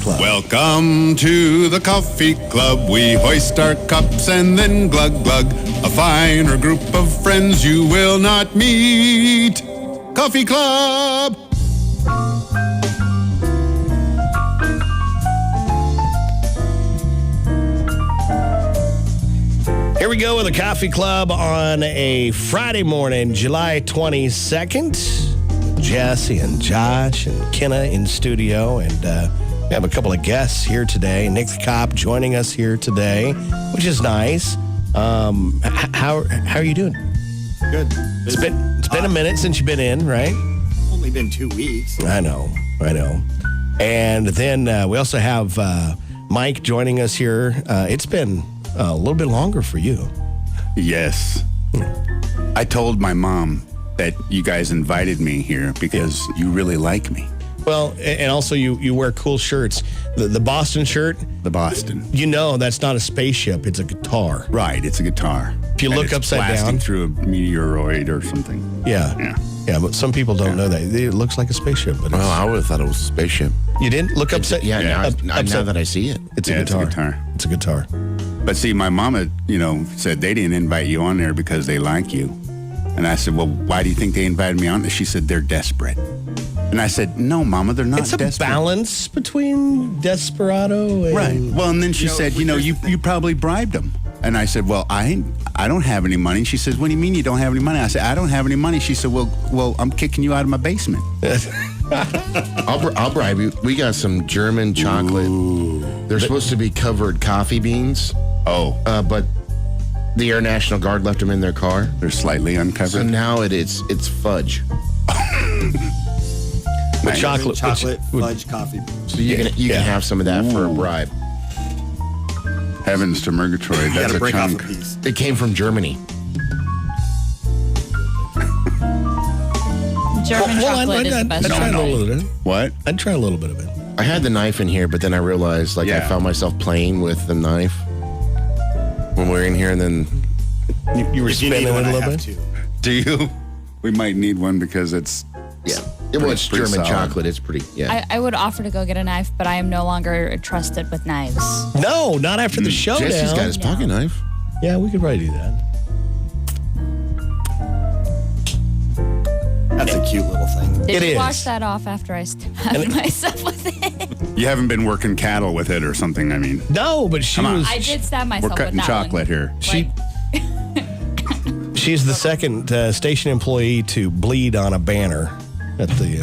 Club. Welcome to the Coffee Club. We hoist our cups and then glug glug. A finer group of friends you will not meet. Coffee Club. Here we go with the Coffee Club on a Friday morning, July 22nd. Jesse and Josh and Kenna in studio, and we have a couple of guests here today. Nick the Cop joining us here today, which is nice. How are you doing? Good. It's been a minute since you've been in, right? Only been 2 weeks. I know. And then we also have Mike joining us here. It's been a little bit longer for you. Yes. I told my mom that you guys invited me here because you really like me. Well, and also you wear cool shirts. The Boston shirt. The Boston. You know that's not a spaceship. It's a guitar. Right, it's a guitar. If you look upside blasting down. through a meteoroid or something. Yeah, but some people don't know that. It looks like a spaceship. But Well, I would have thought it was a spaceship. you didn't look upside. Now that I see it. It's a Yeah, guitar. It's a guitar. But see, my mama, said they didn't invite you on there because they like you. And I said, well, why do you think they invited me on there? She said, they're desperate. And I said, no, Mama, they're not desperate. It's a balance between desperado and... Right. Well, and then she said, you probably bribed them. And I said, well, I don't have any money. She says, what do you mean you don't have any money? I said, I don't have any money. She said, well, I'm kicking you out of my basement. I'll bribe you. We got some German chocolate. They're supposed to be covered coffee beans. Oh. But the Air National Guard left them in their car. They're slightly uncovered. So now it's fudge. With chocolate fudge coffee. So you can have some of that for a bribe. Heavens to Murgatroyd. That's a break off chunk. a piece. It came from Germany. German chocolate is the best. I'd try a little bit of it. What? I'd try a little bit of it. I had the knife in here, but then I realized I found myself playing with the knife when we were in here, and then You were If you spinning need it one, a I little have bit? to. Do you? We might need one because it's... it's pretty German solid. chocolate. It's pretty, I would offer to go get a knife, but I am no longer trusted with knives. No, not after the show. Jesse's got his pocket knife. Yeah, we could probably do that. That's a cute little thing. Did It you is. wash that off after I stabbed myself with it? You haven't been working cattle with it or something, I mean. No, but she Come on. was... I did stab myself We're with cutting that chocolate one. here. She's the second station employee to bleed on a banner at the...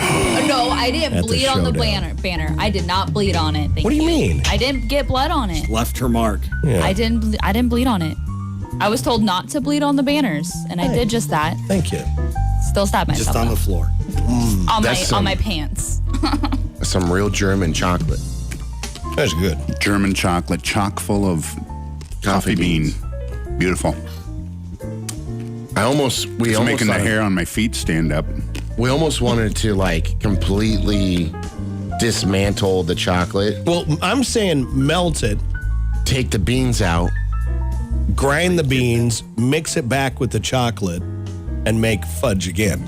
No, I At didn't the bleed on the showdown. banner. I did not bleed on it. Thank What do you mean? I didn't get blood on it. Left her mark. Yeah. I didn't bleed on it. I was told not to bleed on the banners, and I did just that. Thank you. Still stabbed myself. Just on the though. floor. on my pants. Some real German chocolate. That's good. German chocolate, chock full of coffee bean. Beautiful. We It's almost making the thought- hair on my feet stand up. We almost wanted to completely dismantle the chocolate, Well, I'm saying melt it, take the beans out. grind the beans, mix it back with the chocolate, and make fudge again.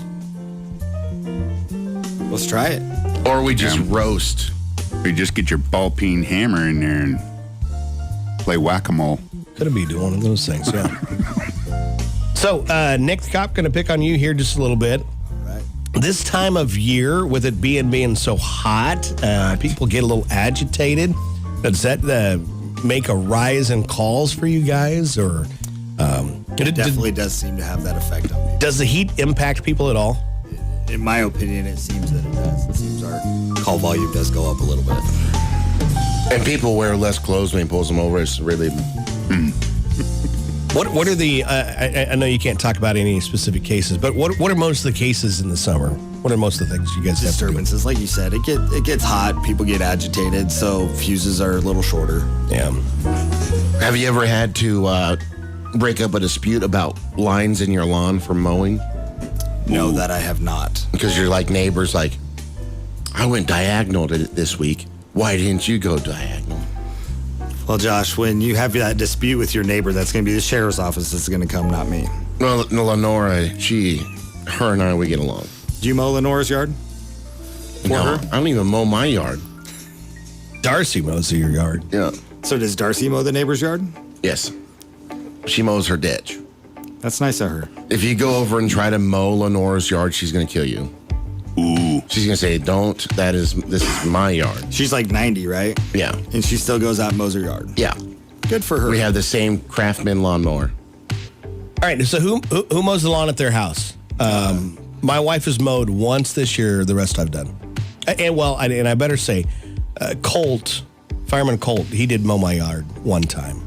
Let's try it. Or we just roast. Or you just get your ball peen hammer in there and play whack-a-mole. Could be doing one of those things, yeah. So, Nick the Cop, going to pick on you here just a little bit. Right. This time of year, with it being so hot, people get a little agitated. Does that make a rise in calls for you guys, or It definitely does seem to have that effect on me. does the heat impact people at all? In my opinion, it seems that it does. It seems our call volume does go up a little bit. And people wear less clothes when he pulls them over. It's really... What are the? I know you can't talk about any specific cases, but what are most of the cases in the summer? What are most of the things you guys have to do? Disturbances, like you said, it gets hot. People get agitated, so fuses are a little shorter. Yeah. Have you ever had to break up a dispute about lines in your lawn from mowing? No, that I have not. Because you're like neighbors, like, I went diagonal this week. Why didn't you go diagonal? Well, Josh, when you have that dispute with your neighbor, that's going to be the sheriff's office that's going to come, not me. Well, Lenora, her and I, we get along. Do you mow Lenora's yard? No, I don't even mow my yard. Darcy mows your yard. Yeah. So does Darcy mow the neighbor's yard? Yes. She mows her ditch. That's nice of her. If you go over and try to mow Lenore's yard, she's going to kill you. Ooh. She's going to say, don't. This is my yard. She's like 90, right? Yeah. And she still goes out and mows her yard. Yeah. Good for her. We have the same Craftsman lawnmower. All right, so who mows the lawn at their house? My wife has mowed once this year. The rest I've done. And I better say, Fireman Colt, he did mow my yard one time.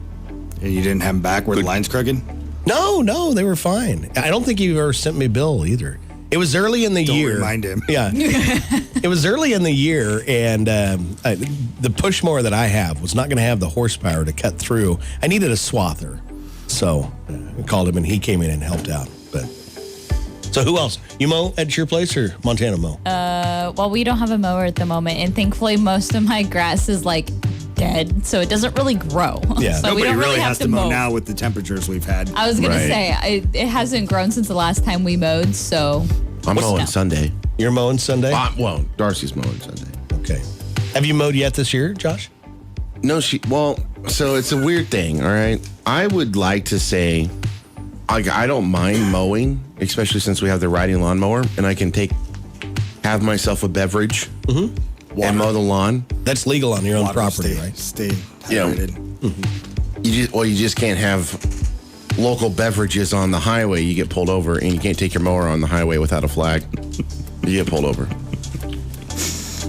And you didn't have him back where the line's crooked? No, they were fine. I don't think you ever sent me a bill either. It was early in the year. Don't remind him. Yeah. It was early in the year, and the push mower that I have was not going to have the horsepower to cut through. I needed a swather. So I called him, and he came in and helped out. So who else? You mow at your place or Montana mow? Well, we don't have a mower at the moment, and thankfully most of my grass is like dead, so it doesn't really grow. Yeah. So we Nobody don't really have has to mow now with the temperatures we've had. I was going Right. to say, it hasn't grown since the last time we mowed, so. I'm mowing no. Sunday. You're mowing Sunday? Well, Darcy's mowing Sunday. Okay. Have you mowed yet this year, Josh? No, so it's a weird thing, all right? I would like to say, I don't mind mowing, especially since we have the riding lawnmower, and I can have myself a beverage and mow the lawn. That's legal on your own Water, property, stay, right? Stay Yeah. hydrated. You just can't have local beverages on the highway. You get pulled over, and you can't take your mower on the highway without a flag. You get pulled over.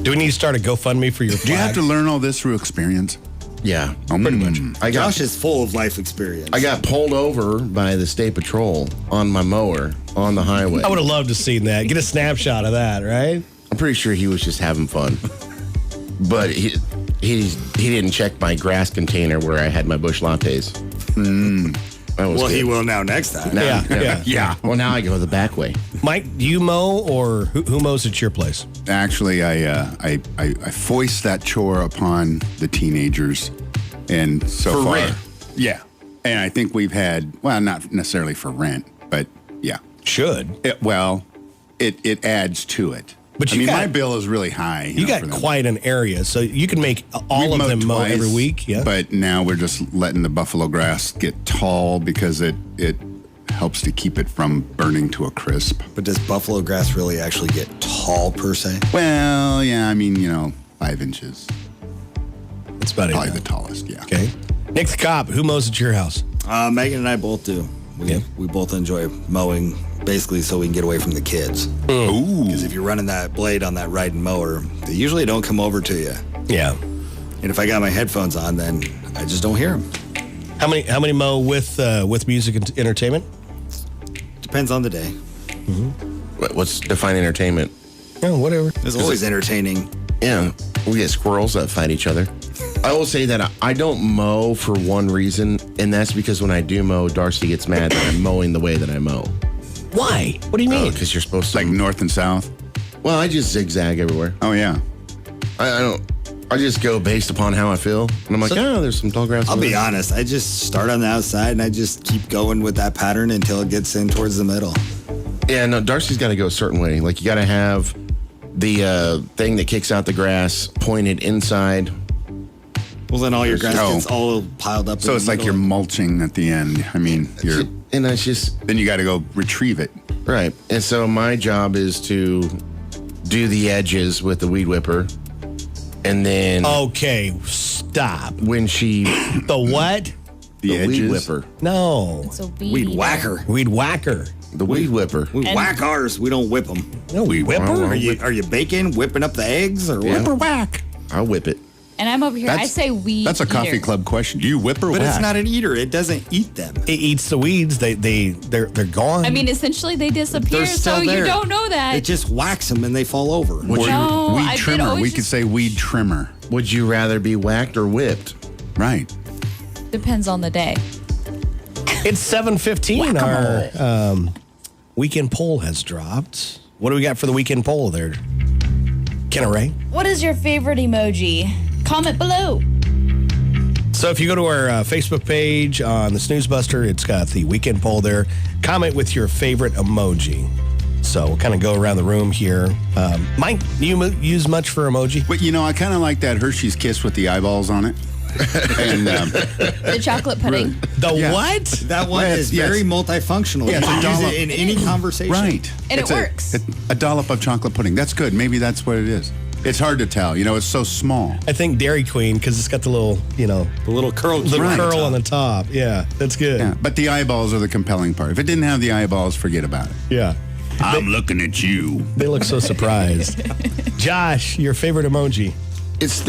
Do we need to start a GoFundMe for your flag? Do you have to learn all this through experience? Yeah. Pretty much. Josh is full of life experience. I got pulled over by the state patrol on my mower on the highway. I would have loved to see that. Get a snapshot of that, right? I'm pretty sure he was just having fun. But he didn't check my grass container where I had my bush lattes. Well, he will now next time. Now- Yeah. Well, now I go the back way. Mike, do you mow or who mows at your place? Actually, I foist that chore upon the teenagers, and so For far, rent? yeah. And I think we've had, well, not necessarily for rent, but yeah. Should. It adds to it. But I you mean, got- my bill is really high. You know, got for them. quite an area, so you can make all We've of mowed them mow twice, every week. Yeah. But now we're just letting the buffalo grass get tall because it helps to keep it from burning to a crisp. But does buffalo grass really actually get tall per se? Well, yeah, I mean, 5 inches. That's about Probably it. the tallest, yeah. Okay. Nick the cop, who mows at your house? Megan and I both do. We both enjoy mowing, basically so we can get away from the kids. Ooh. Because if you're running that blade on that riding mower, they usually don't come over to you. Yeah. And if I got my headphones on, then I just don't hear them. How many mow with music and entertainment? Depends on the day. What's define entertainment? Oh, whatever. It's always entertaining. Yeah, we get squirrels that fight each other. I will say that I don't mow for one reason, and that's because when I do mow, Darcy gets mad that I'm mowing the way that I mow. Why? What do you mean? Because you're supposed to. Like north and south. Well, I just zigzag everywhere. Oh, yeah. I don't. I just go based upon how I feel, and I'm like, there's some tall grass. I'll over be there." honest. I just start on the outside and I just keep going with that pattern until it gets in towards the middle. Yeah, no, Darcy's got to go a certain way. Like you got to have the thing that kicks out the grass pointed inside. Well, then all your grass Oh. gets all piled up. So in it's the like you're middle. mulching at the end. I mean, And that's just then you got to go retrieve it. right. And so my job is to do the edges with the weed whipper, and then Okay, stop. when she The what? The edges. weed whipper, No. It's a weed whacker. Weed whacker. the weed whipper. We whack ours. We don't whip them. No, weed whipper. Are you baking, whipping up the eggs, or Yeah. what? Whipper whack. I'll whip it. And I'm over here. I That's- say weed. That's a coffee eater. club question. Do you whip or But whack? it's not an eater. It doesn't eat them. It eats the weeds. They're gone. I mean, essentially they disappear, They're still so there. you don't know that. It just whacks them and they fall over. Or No, weed I did trimmer. always We could just- say weed trimmer. Would you rather be whacked or whipped? Right. Depends on the day. It's 7:15. Our weekend poll has dropped. What do we got for the weekend poll there, Kenna Ray? What is your favorite emoji? Comment below. So if you go to our Facebook page on the SNOOZEBUSTER, it's got the weekend poll there. Comment with your favorite emoji. So we'll kind of go around the room here. Mike, do you use much for emoji? But I kind of like that Hershey's Kiss with the eyeballs on it. And The chocolate pudding. The Yeah. what? That one Yes, is yes. very multifunctional. Yeah, you it's a can use dollop. it in any conversation. right. And it It's works. A dollop of chocolate pudding. That's good. Maybe that's what it is. It's hard to tell. It's so small. I think Dairy Queen, because it's got the little, The little curl. Right. curl on the top. Yeah, that's good. Yeah. But the eyeballs are the compelling part. If it didn't have the eyeballs, forget about it. Yeah. I'm looking at you. They look so surprised. Josh, your favorite emoji? It's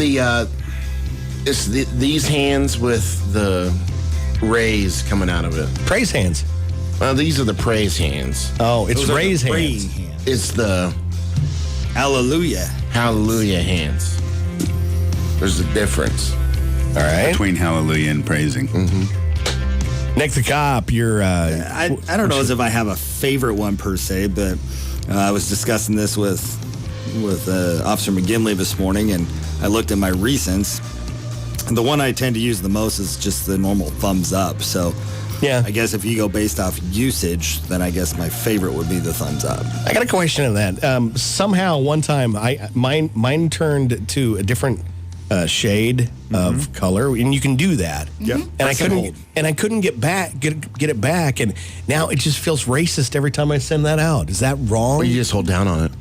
these hands with the rays coming out of it. Praise hands. Well, these are the praise hands. Oh, it's Those are the raise praying hands. hands. It's the Hallelujah. hallelujah hands. There's a difference. All right. Between hallelujah and praising. Nick the Cop, you're... I don't know as if I have a favorite one per se, but I was discussing this with Officer McGinley this morning, and I looked at my recents. And the one I tend to use the most is just the normal thumbs up. So yeah. I guess if you go based off usage, then I guess my favorite would be the thumbs up. I got a question on that. Somehow, one time, mine turned to a different shade of color, and you can do that. Yep. And I couldn't get it back, and now it just feels racist every time I send that out. Is that wrong? Well, you just hold down on it.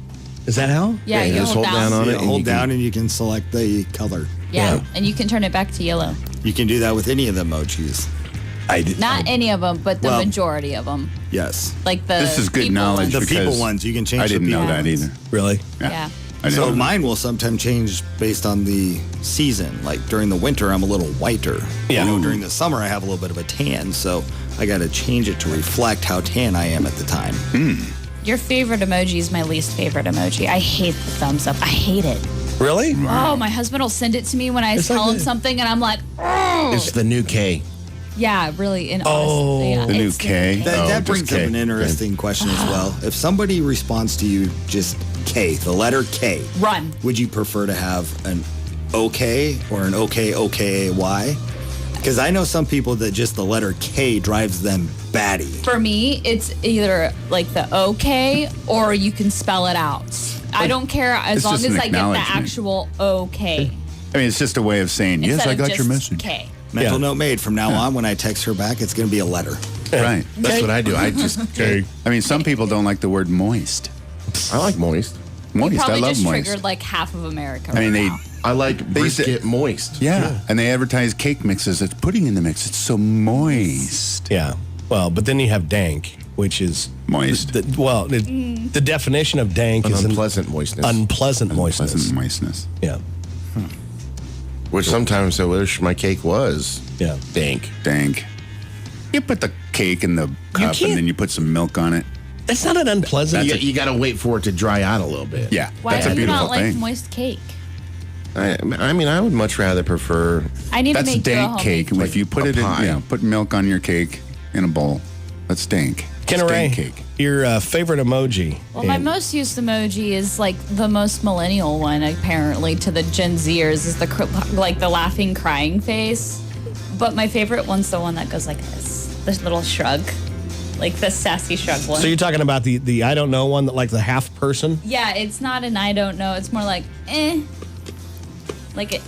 Is that how? Yeah, you you just hold down. on it. You and hold you can- down and you can select the color. Yeah, and you can turn it back to yellow. You can do that with any of the emojis. I did. Not any of them, but the Well- majority of them. Yes. Like the This is good people knowledge. The ones. people because ones, you can change I didn't the know people that ones. either. Really? Yeah. I So know. mine will sometimes change based on the season. Like during the winter, I'm a little whiter. Yeah. During the summer, I have a little bit of a tan. So I got to change it to reflect how tan I am at the time. Your favorite emoji is my least favorite emoji. I hate the thumbs up. I hate it. Really? Oh, my husband will send it to me when I It's tell like him the- something, and I'm like, oh. It's the new K. Yeah, really. And honestly, yeah, the new it's K. K. That, Oh, that just brings up K. an interesting question as well. If somebody responds to you just K, the letter K, Run. would you prefer to have an OK or an OKOKAY? Because I know some people that just the letter K drives them batty. For me, it's either like the OK or you can spell it out. I don't care as It's long just as an I get the acknowledgement. actual OK. I mean, it's just a way of saying, yes, instead I of got just your message. K. Mental Yeah. note made. From now on, when I text her back, it's going to be a letter. Right. That's what I do. I just Okay. I mean, some people don't like the word moist. I like moist. Moist. I Probably love just moist. triggered like half of America. I mean, right they, now. I like used to- brisket moist. yeah. And they advertise cake mixes. It's putting in the mix. It's so moist. Yeah. Well, but then you have dank, which is Moist. The definition of dank An is unpleasant moistness. unpleasant moistness. Pleasant moistness. Yeah. Which sometimes I wish my cake was Yeah. dank. Dank. You put the cake in the cup can't- and then you put some milk on it. That's not an unpleasant. You got to wait for it to dry out a little bit. Yeah. Why that's do a you beautiful not like thing. moist cake? I mean, I would much rather prefer. I need That's to make you a dank homemade cake. If you put a it in, pie. put milk on your cake in a bowl. That's dank. Ken It's Ray, dank cake. your favorite emoji. Well, my And- most used emoji is like the most millennial one, apparently, to the Gen Zers, is the like the laughing, crying face. But my favorite one's the one that goes like this, this little shrug, like the sassy shrug one. So you're talking about the I don't know one, that like the half person? Yeah, it's not an I don't know. It's more like like it.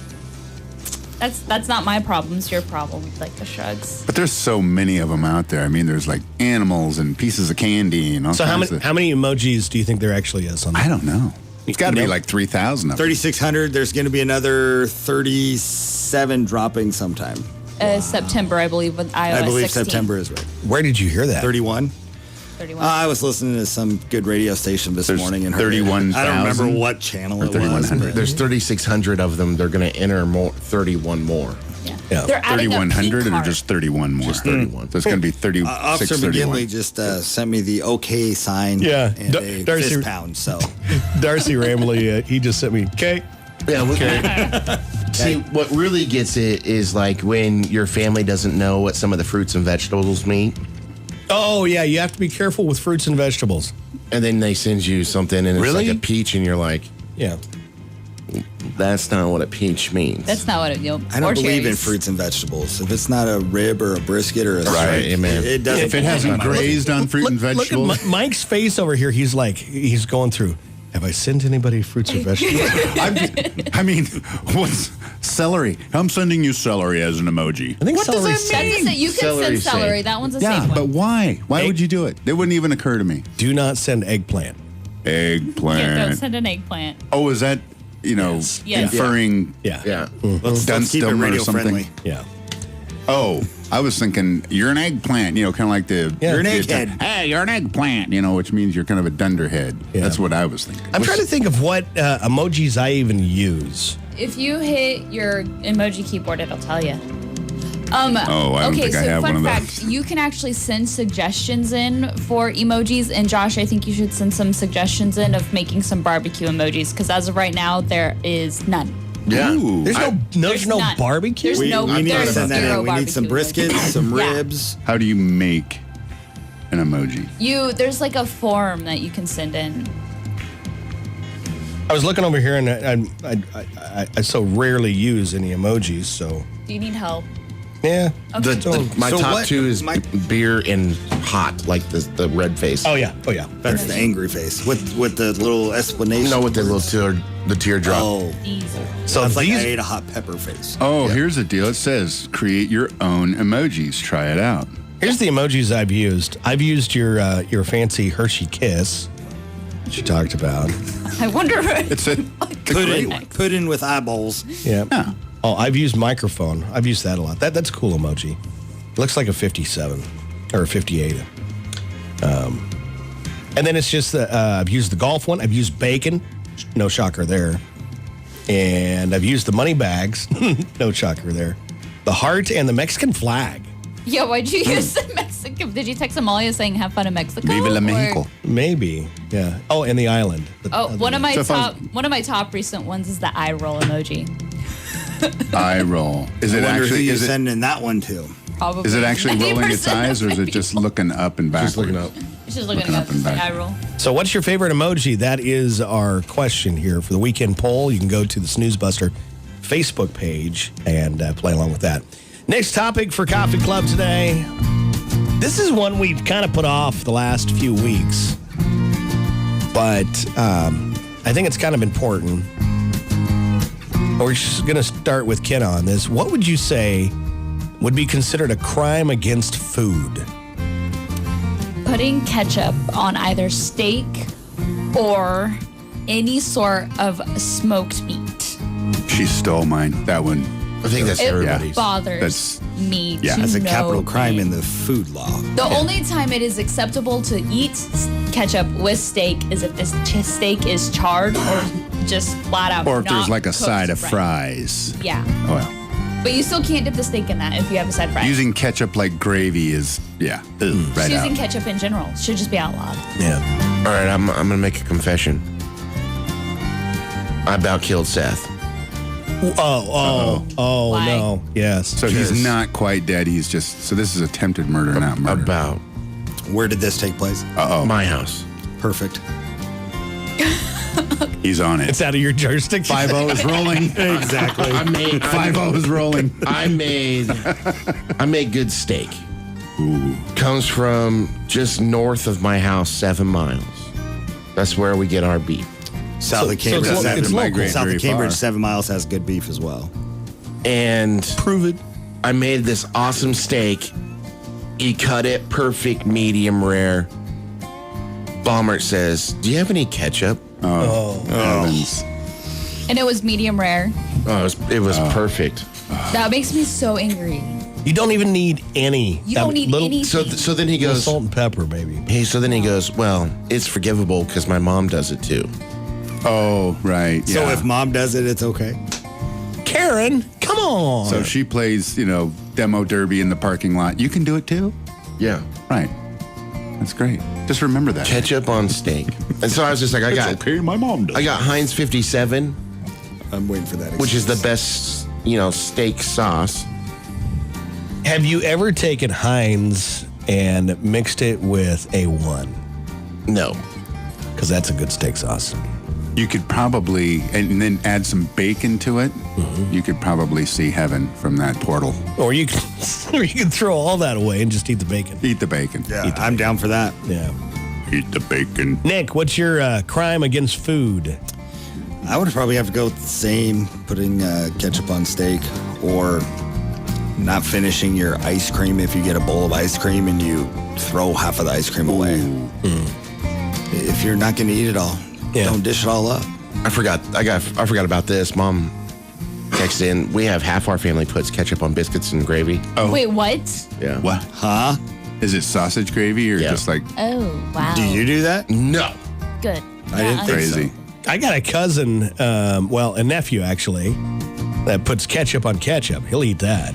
That's not my problem. It's your problem. Like the shrugs. But there's so many of them out there. I mean, there's like animals and pieces of candy and all So kinds how many emojis do you think there actually is on I that? don't know. It's got to be Nope. like 3,000 of them. 3,600. There's going to be another 37 dropping sometime. September, I believe, with iOS I believe 16. September is right. Where did you hear that? 31. 31. I was listening to some good radio station this There's morning and heard 31,000 I don't remember what channel or it was. 3,100. There's 3,600 of them. They're going to enter 31 more. Yeah. Yeah. They're adding a 3,100 P or card. just 31 more? Just 31. So it's going to be 36, Officer 31. McGinley just sent me the OK sign Yeah. and a Darcy- fist pound. So Darcy Ramley, he just sent me, okay. Yeah, look See, what really gets it is like when your family doesn't know what some of the fruits and vegetables mean, Oh, yeah, you have to be careful with fruits and vegetables. and then they send you something and it's Really? like a peach, and you're like, Yeah. that's not what a peach means. That's not what it. Nope. I don't Or believe in cherries. fruits and vegetables. If it's not a rib or a brisket or a Right, steak, amen. it doesn't. If it hasn't grazed on fruit and Look vegetables. at Mike's face over here. He's like, he's going through. Have I sent anybody fruits or vegetables? I mean, what's celery? I'm sending you celery as an emoji. I think What does celery. that mean? That's you can Celery send celery. safe. That one's a Yeah, safe one. but why? Why would you do it? It wouldn't even occur to me. Do not send eggplant. Yeah, don't Eggplant. send an eggplant. Oh, is that, Yes. inferring Yeah. Yeah. Let's keep it Dunstum or radio something? friendly. Yeah. Oh, I was thinking you're an eggplant, kind of like the... Yeah. You're an the- egghead. Hey, you're an eggplant, which means you're kind of a dunderhead. Yeah. That's what I was thinking. I'm trying to think of what emojis I even use. If you hit your emoji keyboard, it'll tell you. Oh, I don't okay, think so I have fun one of fact, those. you can actually send suggestions in for emojis. And Josh, I think you should send some suggestions in of making some barbecue emojis because as of right now, there is none. Yeah. Ooh. There's There's no none. barbecue. There's no. We need to There's send that zero in. We need some barbecue briskets, some Yeah. ribs. How do you make an emoji? There's like a form that you can send in. I was looking over here, and I so rarely use any emojis. So Do you need help? yeah. My So top what- two is my- beer and hot, like the red face. Oh yeah. That's the angry face with the little explanation. No, with the little teardrop. Oh, Easy. So that's like I these ate a hot pepper face. Oh, here's the deal. It says create your own emojis. Try it out. here's the emojis I've used. I've used your fancy Hershey kiss, which you talked about. I wonder. It's a great one. Pudding with eyeballs. Yeah. Yeah. Oh, I've used microphone. I've used that a lot. That's a cool emoji. It looks like a 57 or a 58. And then it's just I've used the golf one. I've used bacon. No shocker there. And I've used the money bags. No shocker there. The heart and the Mexican flag. Yeah, why'd you use the Mexican? Did you text Amalia saying "Have fun in Mexico"? Viva la or- Mexico. Maybe. Yeah. Oh, and the island. Oh, one of my So if I one of my top recent ones is the eye roll emoji. Eye roll. Is I it wonder who actually? you Is it? sending that one to. Probably. Is it actually rolling its 90% eyes, or is of it just people. looking up and backwards? Just looking up. It's just looking looking up up and the back? eye roll. So, what's your favorite emoji? That is our question here for the weekend poll. You can go to the SNOOZEBUSTER Facebook page and play along with that. Next topic for Coffee Club today. This is one we've kind of put off the last few weeks, but I think it's kind of important. We're just going to start with Ken on this. What would you say would be considered a crime against food? Putting ketchup on either steak or any sort of smoked meat. She stole mine. That one. I think that's It everybody's. bothers That's- me yeah. to That's a no capital crime in end. the food law. The only time it is acceptable to eat ketchup with steak is if this steak is charred or just flat out. Or if there's not like a cooked side of right. fries. Yeah, Oh, well. but you still can't dip the steak in that if you have a side fry. Using ketchup like gravy is, right Just using out. ketchup in general should just be outlawed. Yeah. All right, I'm going to make a confession. I about killed Seth. Oh, Why? no. Yes. So he's not quite dead. He's just, so this is attempted murder, not murder. About Where did this take place? my house. Perfect. He's on it. It's out of your jurisdiction. 5-0 is rolling. Exactly. I made 5-0 is rolling. I made good steak. Comes from just north of my house, 7 miles. That's where we get our beef. South of Cambridge. it's seven- local. South Very of Cambridge, far. 7 miles has good beef as well. And Prove it. I made this awesome steak. He cut it perfect, medium rare. Baumert says, "Do you have any ketchup?" Heavens. And it was medium rare. Oh, it was perfect. That makes me so angry. You don't even need any. You don't need any. So then he Little goes, salt and pepper, maybe. so then he goes, well, it's forgivable because my mom does it too. Oh, right. So yeah. if mom does it, it's okay. Karen, come on. So if she plays, demo derby in the parking lot, you can do it too? Yeah. Right. That's great. Just remember that. Ketchup on steak. And so I was just like, I got my mom does. I got Heinz 57, I'm waiting for that. which is the excuse. best, steak sauce. Have you ever taken Heinz and mixed it with A1? No. Because that's a good steak sauce. You could probably, and then add some bacon to it. You could probably see heaven from that portal. Or you can, or you can throw all that away and just eat the bacon. Eat the bacon. Yeah, I'm down for that. Yeah. Eat the bacon. Nick, what's your crime against food? I would probably have to go with the same, putting ketchup on steak, or not finishing your ice cream if you get a bowl of ice cream and you throw half of the ice cream away. If you're not going to eat it all, don't dish it all up. I forgot about this. Mom texted in. We have half our family puts ketchup on biscuits and gravy. Oh. Wait, what? Yeah. What? Huh? Is it sausage gravy or just like Oh, wow. Do you do that? No. Good. I didn't think crazy? so. I got a cousin, a nephew actually, that puts ketchup on ketchup. He'll eat that.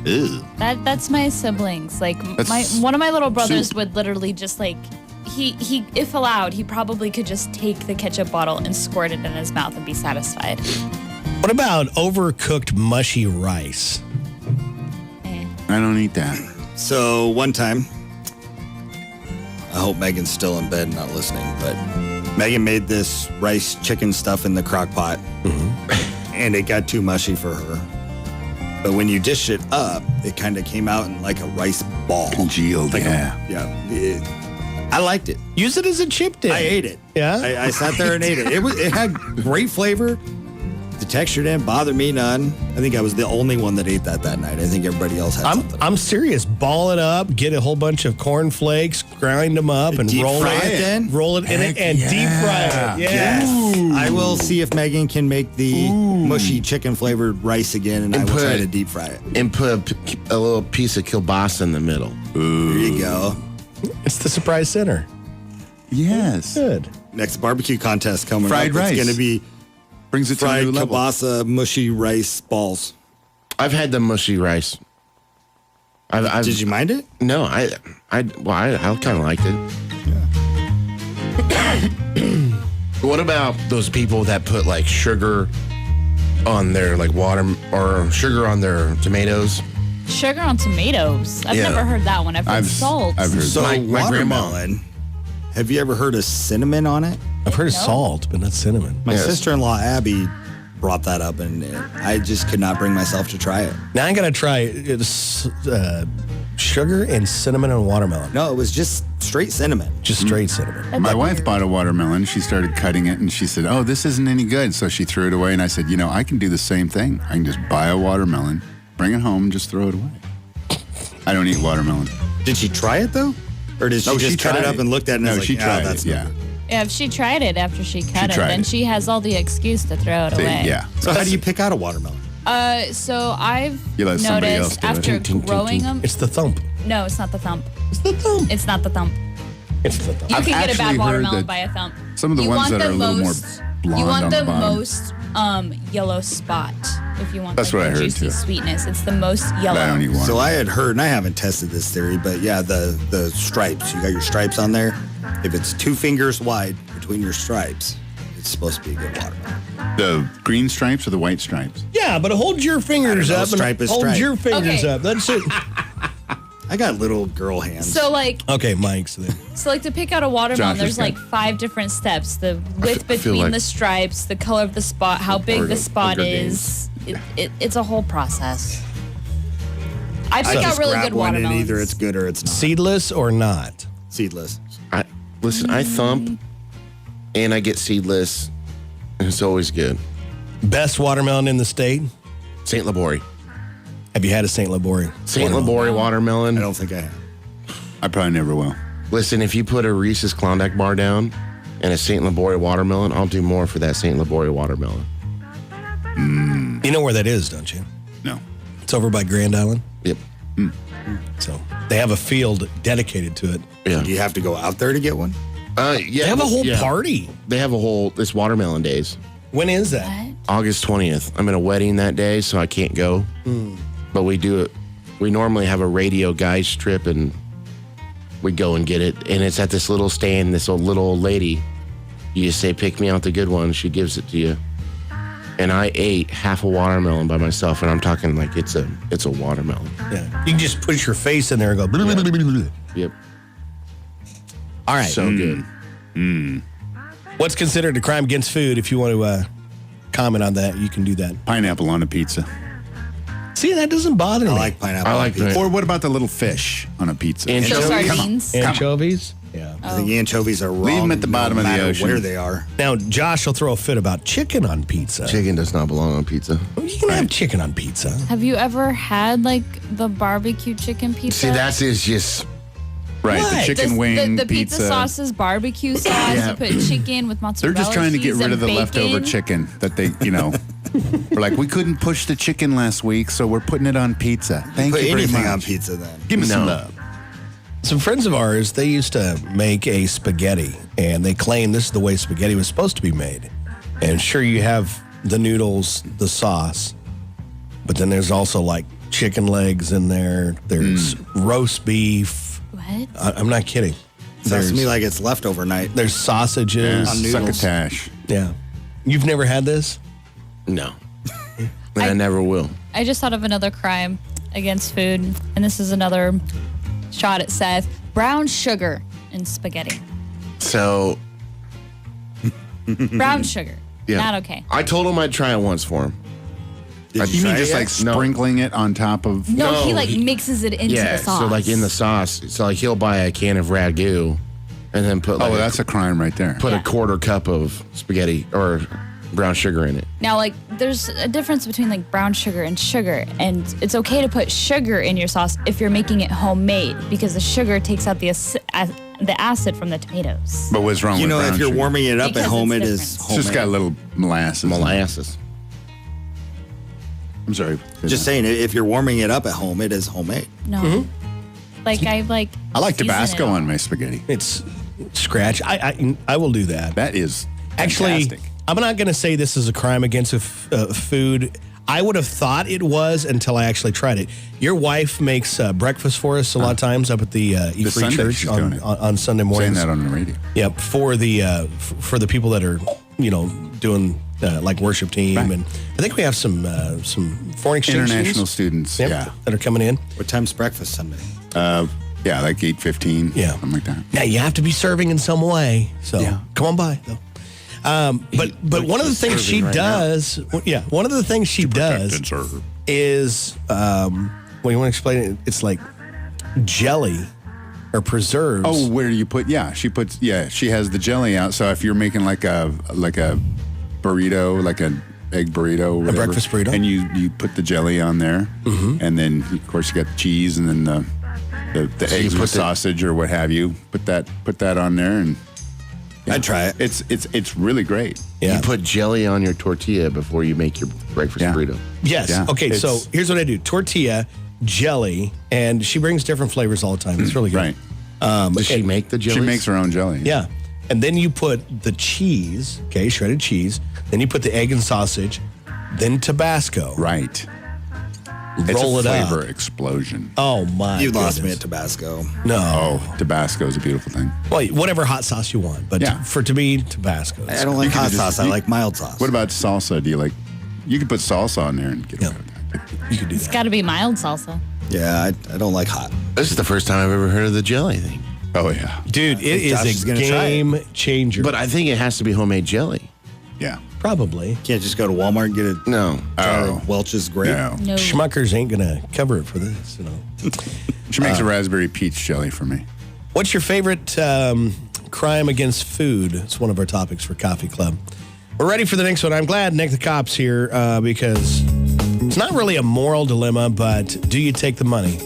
Ew. That's my siblings. Like one of my little brothers would literally just like he if allowed, he probably could just take the ketchup bottle and squirt it in his mouth and be satisfied. What about overcooked mushy rice? I don't eat that. So one time, I hope Megan's still in bed and not listening, but Megan made this rice chicken stuff in the crock pot, and it got too mushy for her. But when you dish it up, it kind of came out in like a rice ball. Congealed, I liked it. Use it as a chip dip. I ate it. Yeah? I sat there and ate it. It had great flavor. The texture didn't bother me none. I think I was the only one that ate that night. I think everybody else had something. I'm serious. Ball it up, get a whole bunch of corn flakes, grind them up, and Deep roll fry it. it then? Roll it in it and deep fry it. Yes. I will see if Megan can make the mushy chicken flavored rice again, and I will try to deep fry it. And put a little piece of kielbasa in the middle. There you go. It's the surprise center. Yes. Good. Next barbecue contest coming Fried up. rice. It's going to be Brings it to a fried new level. kielbasa mushy rice balls. I've had the mushy rice. Did you mind it? No, I kind of liked it. What about those people that put like sugar on their like water or sugar on their tomatoes? Sugar on tomatoes. I've Yeah. never heard that one. I've heard salt. I've heard So My grandma. watermelon. Have you ever heard of cinnamon on it? I've heard of salt, but not cinnamon. My Yes. sister-in-law Abby brought that up, and I just could not bring myself to try it. Now I got to try sugar and cinnamon and watermelon. No, it was just straight cinnamon. Just straight cinnamon. My wife bought a watermelon. She started cutting it, and she said, "Oh, this isn't any good." So she threw it away, and I said, "You know, I can do the same thing. I can just buy a watermelon, bring it home, and just throw it away." I don't eat watermelon. Did she try it though, or did she No, just she cut it tried up and looked at it? And No, was she like, tried that's it. not Yeah. good." Yeah, if she tried it after she cut it, tried then it. she has all the excuse to throw it away. Yeah. So how do you pick out a watermelon? So I've You let somebody else noticed do it. after Ting, ting, ting, growing ting. them. It's the thump. No, it's not the thump. It's the thump. It's not the thump. It's the thump. You I've can get a actually bad heard watermelon that by a thump. some of the You ones want that the are a little more most- blonde You want on the the bottom. most yellow spot if you want That's like, what I the heard, juicy too. sweetness. It's the most yellow. I don't eat watermelon. So I had heard, and I haven't tested this theory, but yeah, the stripes. You got your stripes on there. If it's 2 fingers wide between your stripes, it's supposed to be a good watermelon. The green stripes or the white stripes? Yeah, but hold your fingers know, up stripe and is hold stripe. your fingers Okay. up. That's it. I got little girl hands. So like Okay, Mike's then. to pick out a watermelon, Josh there's is like good. 5 different steps: the width feel between like- the stripes, the color of the spot, how big the spot Hunger is. It's a whole process. I pick I out just really grab good one, and watermelons. either it's good or it's not. Seedless or not? Seedless. I thump and I get seedless. And it's always good. Best watermelon in the state? St. Labori. Have you had a St. Labori? St. Labori watermelon. I don't think I have. I probably never will. Listen, if you put a Reese's Klondike bar down and a St. Labori watermelon, I'll do more for that St. Labori watermelon. You know where that is, don't you? No. It's over by Grand Island. Yep. So they have a field dedicated to it. Yeah. Do you have to go out there to get one? Yeah. They have a whole yeah. party. They have a whole, it's watermelon days. When is that? What? August 20th. I'm in a wedding that day, so I can't go. But we do it. We normally have a radio guys trip, and we go and get it. And it's at this little stand, this little old lady. You just say, pick me out the good one. She gives it to you. And I ate half a watermelon by myself, and I'm talking like it's a watermelon. Yeah. You can just put your face in there and go. Blah, blah, blah, blah, blah. Yep. All right. So good. What's considered a crime against food? If you want to comment on that, you can do that. Pineapple on a pizza. See, that doesn't bother me. I like pineapple. I like on pizza. Or what about the little fish on a pizza? And The Anchovies? sardines. Anchovies? Yeah. I think anchovies are wrong. Leave 'em at the bottom no of the matter ocean. where they are. Now, Josh will throw a fit about chicken on pizza. Chicken does not belong on pizza. You can have chicken on pizza. Have you ever had like the barbecue chicken pizza? See, that is just Right, What? the chicken The- wing the pizza sauce is barbecue sauce. Yeah. You put chicken with mozzarella They're just trying to get cheese rid and of the bacon. leftover chicken that they, we're like, we couldn't push the chicken last week, so we're putting it on pizza. Thank Put you very anything much. on pizza then. Give me some No. love. Some friends of ours, they used to make a spaghetti, and they claim this is the way spaghetti was supposed to be made. And sure, you have the noodles, the sauce, but then there's also like chicken legs in there. There's roast beef. What? I'm not kidding. Sounds to me like it's left overnight. There's sausages. On noodles. Succotash. Yeah. You've never had this? no. And I never will. I just thought of another crime against food, and this is another shot at Seth. Brown sugar in spaghetti. So, Brown sugar. yeah. Not okay. I told him I'd try it once for him. Did You mean try just it? like No. sprinkling it on top of... No, No, he like he- mixes it into Yeah, the sauce. so like in the sauce. So like he'll buy a can of ragu and then put like Oh, that's a crime right there. put Yeah. a quarter cup of spaghetti or brown sugar in it. Now, like, there's a difference between like brown sugar and sugar, and it's okay to put sugar in your sauce if you're making it homemade because the sugar takes out the acid from the tomatoes. But what's wrong You with know, brown if you're sugar? warming it up Because at home, it's it is different. It's homemade. just got a little molasses. Molasses. I'm sorry. Just saying, if you're warming it up at home, it is homemade. No, like I like. I like season it Tabasco all. on my spaghetti. It's scratch. I will do that. That is Actually, fantastic. I'm not going to say this is a crime against food. I would have thought it was until I actually tried it. Your wife makes breakfast for us a lot of times up at the E-Free Sunday Church she's doing on it. Sunday Saying mornings. that on the radio. Yep, for the people that are doing like worship team, Right. and I think we have some foreign exchange International students, students, yep, yeah. that are coming in. What time's breakfast Sunday? Yeah, like 8:15. Yeah. Something like that. Now you have to be serving in some way, so Yeah. come on by though. But one of the things she does, one of the things she does is, well, you want to explain it? It's like jelly or preserves. Oh, where do you put? Yeah, she has the jelly out. So if you're making like a burrito, like an egg burrito, or whatever, breakfast burrito. and you put the jelly on there, and then of course you got the cheese, and then the So you eggs put with the- sausage or what have you. Put that on there, and I'd try it. it's really great. yeah. You put jelly on your tortilla before you make your breakfast Yeah. burrito. Yes. Yeah, Okay, so it's- here's what I do: tortilla, jelly, and she brings different flavors all the time. It's really good. Right. Does she and- make the jelly? She makes her own jelly. Yeah. And then you put the cheese, okay, shredded cheese. Then you put the egg and sausage, then Tabasco. Right. It's Roll a it flavor up. explosion. Oh my! You lost me goodness. at Tabasco. No. Oh, Tabasco is a beautiful thing. Well, whatever hot sauce you want, but Yeah. to me, Tabasco. I don't like can hot just- sauce. I you- like mild sauce. What about salsa? Do you like? You could put salsa on there and get Yeah. away with that. You could do It's that. got to be mild salsa. Yeah, I don't like hot. This is the first time I've ever heard of the jelly thing. Oh yeah, Dude, it Josh is is a gonna try it. game changer. But I think it has to be homemade jelly. yeah. probably. Can't just go to Walmart and get a No. jar Oh. of Welch's grape. No. No. Schmuckers ain't gonna cover it for this. She makes a raspberry peach jelly for me. What's your favorite crime against food? It's one of our topics for Coffee Club. We're ready for the next one. I'm glad Nick the Cop's here because it's not really a moral dilemma, but do you take the money?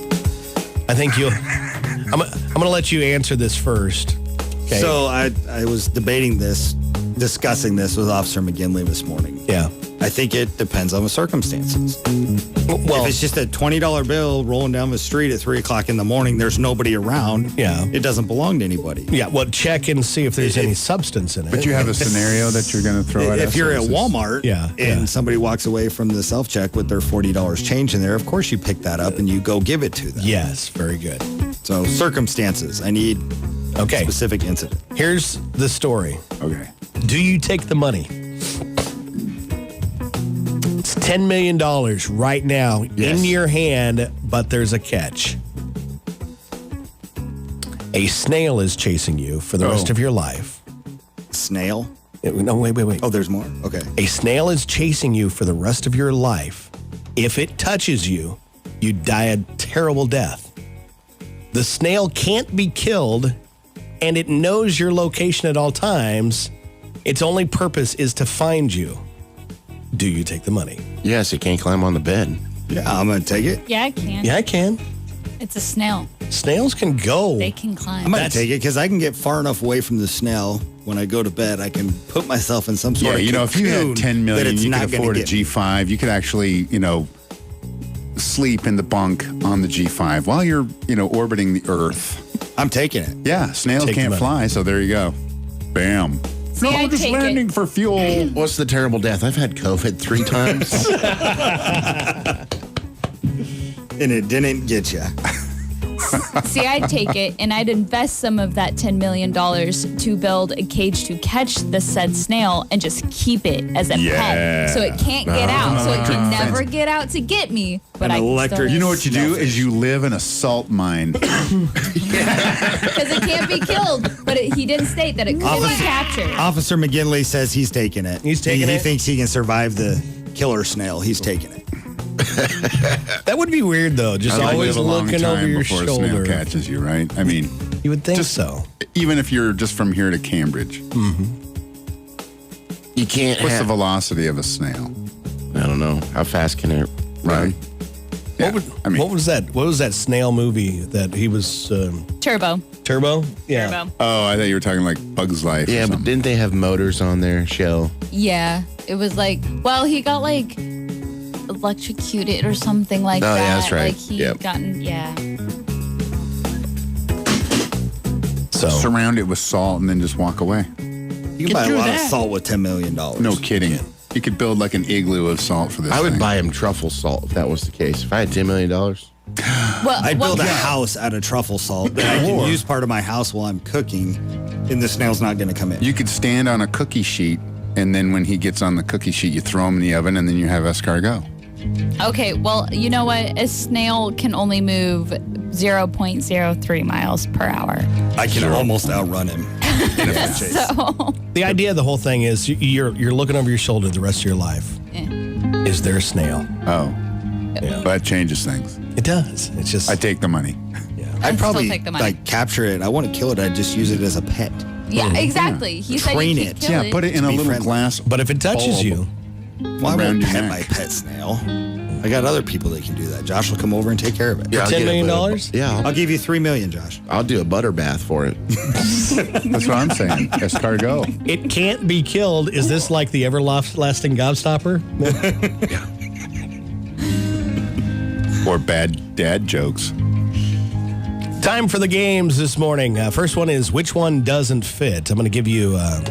I think you'll. I'm going to let you answer this first. Okay. So I was discussing this with Officer McGinley this morning. yeah. I think it depends on the circumstances. Well, If it's just a $20 bill rolling down the street at 3 o'clock in the morning, there's nobody around. Yeah. It doesn't belong to anybody. yeah. Well, check and see if there's any substance in it. But you have a scenario that you're going to throw at us? If you're at or is this- Walmart Yeah, and yeah. somebody walks away from the self-check with their $40 change in there, of course you pick that up and you go give it to them. Yes. Very good. So circumstances. I need Okay. specific incident. Here's the story. Okay. Do you take the money? It's $10 million right now Yes. in your hand, but there's a catch. A snail is chasing you for the rest Oh. of your life. Snail. No, wait. Oh, there's more? Okay. A snail is chasing you for the rest of your life. If it touches you, you die a terrible death. The snail can't be killed, and it knows your location at all times. Its only purpose is to find you. Do you take the money? Yes, it can't climb on the bed. Yeah, I'm going to take it. Yeah, I can. Yeah, I can. It's a snail. Snails can go. They can climb. I'm going to take it because I can get far enough away from the snail. When I go to bed, I can put myself in some sort of if you had cocoon $10 that million, it's you not could gonna afford a get me. G5. You could actually, sleep in the bunk on the G5 while you're, orbiting the Earth. I'm taking it. Yeah, snails Take can't them out. fly, so there you go. Bam. See, I I'm just take landing it. for fuel. What's the terrible death? I've had COVID 3 times. And it didn't get you. See, I'd take it and I'd invest some of that $10 million to build a cage to catch the said snail and just keep it as a pet. So it can't get out. So it can never get out to get me. But An I can electric- You know what you do Snowfish. is you live in a salt mine. because it can't be killed. But he didn't state that it could be captured. Officer McGinley says he's taking it. He's taking He it? thinks he can survive the killer snail. He's taking it. That would be weird, though. Just I'd always live a long looking time over your before a snail shoulder. catches you, right? I mean, You would think Just- so. even if you're just from here to Cambridge, You can't what's the have, velocity of a snail? I don't know. How fast can it run? Yeah, What was that? What was that snail movie that he was Turbo. Turbo? Yeah. Turbo. Oh, I thought you were talking like Bug's Life. Yeah, or but something. didn't they have motors on their shell? Yeah. It was like, well, he got like electrocuted or something like Oh, that. yeah, that's right. Like he Yep. gotten, yeah. So surround it with salt and then just walk away. You can buy a lot of salt with $10 million. No kidding. You could build like an igloo of salt for this. I would thing. buy him truffle salt if that was the case. If I had $10 million. Well, I'd well, build a house out of truffle salt that I can use part of my house while I'm cooking, and the snail's not going to come in. You could stand on a cookie sheet, and then when he gets on the cookie sheet, you throw him in the oven, and then you have escargot. okay, well, you know what? A snail can only move 0.03 miles per hour. I can almost outrun him in a foot chase. So, the idea of the whole thing is you're looking over your shoulder the rest of your life. Is there a snail? Oh, that changes things. It does. It's just I take the money. I'd still probably take the money. like capture it. I want to kill it. I'd just use it as a pet. yeah, exactly. He said Train you could it. kill Yeah, put it in a be little friendly. glass. But if it touches bulb you, Well, I around won't your pet neck. my pet snail. I got other people that can do that. Josh will come over and take care of it. Yeah, I'll $10 get million? Yeah, I'll give you $3 million, Josh. I'll do a butter bath for it. That's what I'm saying. Escargot. it can't be killed. Is this like the everlasting gobstopper? Or bad dad jokes. Time for the games this morning. First one is which one doesn't fit? I'm going to give you a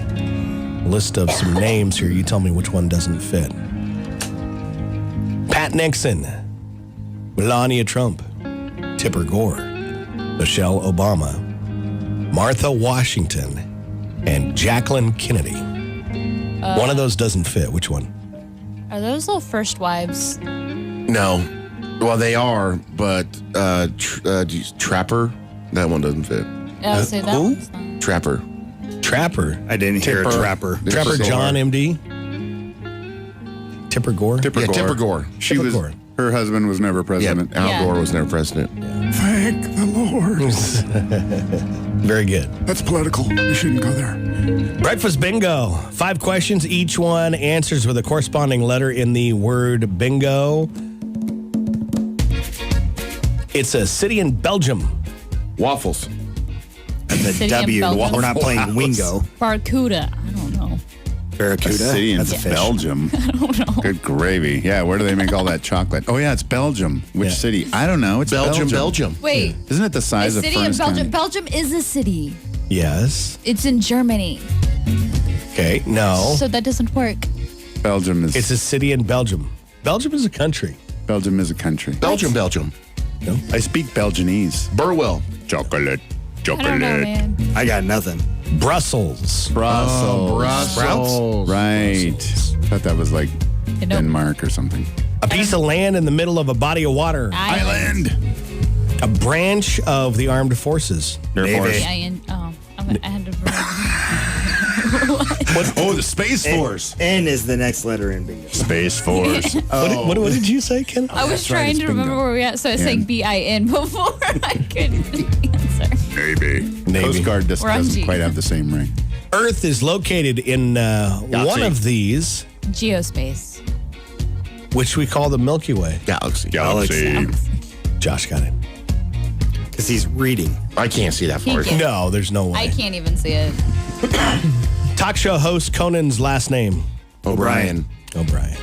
list of some names here. You tell me which one doesn't fit. Pat Nixon, Melania Trump, Tipper Gore, Michelle Obama, Martha Washington, and Jacqueline Kennedy. One of those doesn't fit. Which one? Are those little first wives? No. Well, they are, but Trapper, that one doesn't fit. I'll say that who? one's not. Trapper. Trapper. I didn't hear a Tipper. trapper. Trapper Tipper John, Gore. MD. Tipper Gore. Tipper Gore. Tipper Gore. She Tipper was. Gore. Her husband was never Yeah, president. Al Yeah. Gore was never president. Thank the Lord. Very good. That's political. You shouldn't go there. Breakfast bingo. 5 questions. Each one answers with a corresponding letter in the word bingo. It's a city in Belgium. Waffles. That's a City in W. Belgium. We're not playing Wingo. Barracuda. I don't know. Barracuda. A city in That's a fish. Belgium. Good gravy. Yeah, where do they make all that chocolate? Oh, yeah, it's Belgium. Which Yeah. city? I don't know. It's Belgium. Wait, Isn't it the a size of city in Furnace Belgium. County? Belgium is a city. Yes. It's in Germany. Okay. No. So that doesn't work. Belgium is. It's a city in Belgium. Belgium is a country. Belgium is a country. Belgium. I speak Belgianese. Burwell. Chocolate. I don't know, man. I got nothing. Brussels. Brussels. Brussels. Right. I thought that was like You know, Denmark or something. A piece of land in the middle of a body of water. Island. A branch of the armed forces. Navy. I had to. Oh, the Space Force. N is the next letter in bingo. Space Force. What did you say, Ken? I was that's right, trying it's to remember bingo. where we at, so I was saying BIN before I couldn't answer. Maybe. Maybe. Coast Guard just We're on doesn't G. quite have the same ring. Earth is located in one of these, Geospace. which we call the Milky Way. Galaxy. Josh got it. Because he's reading. I can't see that far. He can't. No, there's no way. I can't even see it. Talk show host Conan's last name. O'Brien. O'Brien.